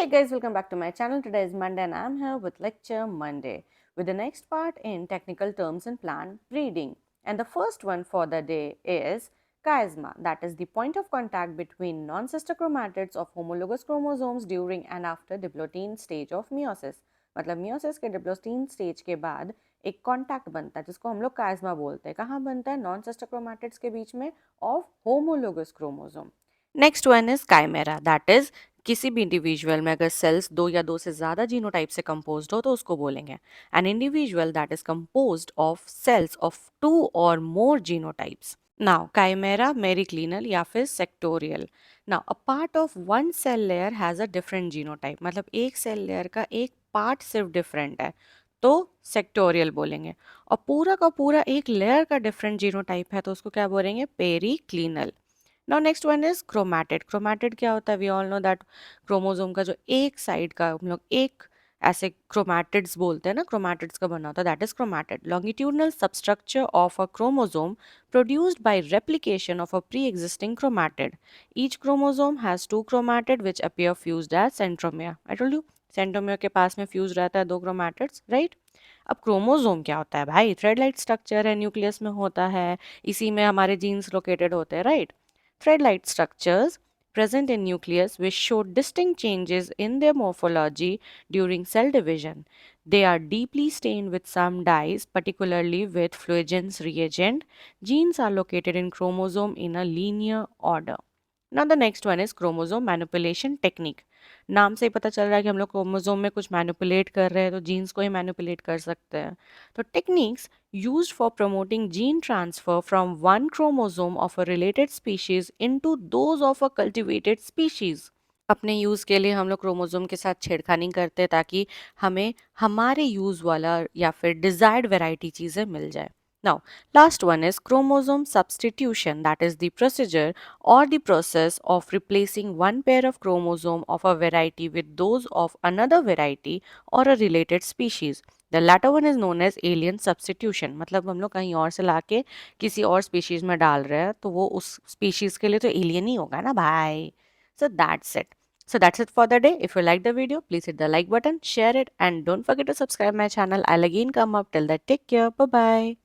Hey guys, welcome back to my channel. Today is Monday and I'm here with Lecture Monday with the next part in technical terms and plant breeding. And the first one for the day is chiasma, that is the point of contact between non-sister chromatids of homologous chromosomes during and after diplotene stage of meiosis. मतलब meiosis के diplotene stage के बाद एक contact बनता है जिसको हम लोग chiasma बोलते हैं. कहाँ बनता है? non-sister chromatids के बीच में of homologous chromosome. Next one is chimera, that is किसी भी इंडिविजुअल में अगर सेल्स दो या दो से ज्यादा जीनोटाइप से कंपोज्ड हो तो उसको बोलेंगे an individual that is composed of cells of two or more genotypes. Now chimera mericlinal या फिर sectorial. Now a part of one cell layer has a different genotype, मतलब एक सेल लेयर का एक पार्ट सिर्फ डिफरेंट है तो sectoral बोलेंगे. और पूरा का पूरा एक लेयर का डिफरेंट जीनोटाइप है तो उसको क्या बोलेंगे? Periclinal. Now next one is chromatid. Chromatid क्या होता है? We all know that chromosome का जो एक साइड का हम लोग एक ऐसे क्रोमैटिड्स बोलते हैं ना, क्रोमैटिड्स का बना होता है, that is chromatid. Longitudinal substructure of a chromosome produced by replication of a pre-existing chromatid. Each chromosome has two chromatid which appear fused as centromere. I told you centromere के पास में fused रहता है दो chromatids, right? अब chromosome क्या होता है भाई? थ्रेड लाइट स्ट्रक्चर है, न्यूक्लियस में होता है, इसी में हमारे जीन्स लोकेटेड होते हैं, right? Thread-like structures present in nucleus which show distinct changes in their morphology during cell division. They are deeply stained with some dyes, particularly with fluorescence reagent. Genes are located in chromosome in a linear order. Now the next one is chromosome manipulation technique. नाम से ही पता चल रहा है कि हम लोग chromosome में कुछ मैनिपुलेट कर रहे हैं तो जीन्स को ही मैनिपुलेट कर सकते हैं. तो techniques used for promoting gene transfer from one chromosome of a related species into those of a cultivated species. अपने यूज़ के लिए हम लोग क्रोमोसोम के साथ छेड़खानी करते हैं ताकि हमें हमारे यूज़ वाला या फिर डिजायर्ड वैरायटी चीज़ें मिल जाए. Now, last one is chromosome substitution, that is the procedure or the process of replacing one pair of chromosome of a variety with those of another variety or a related species. The latter one is known as alien substitution. मतलब हम लोग कहीं और से लाके किसी और species में डाल रहे हैं तो वो उस species के लिए तो alien ही होगा ना भाई. So that's it. So that's it for the day. If you like the video, please hit the like button, share it, and don't forget to subscribe my channel. I'll again come up till that. Take care. Bye bye.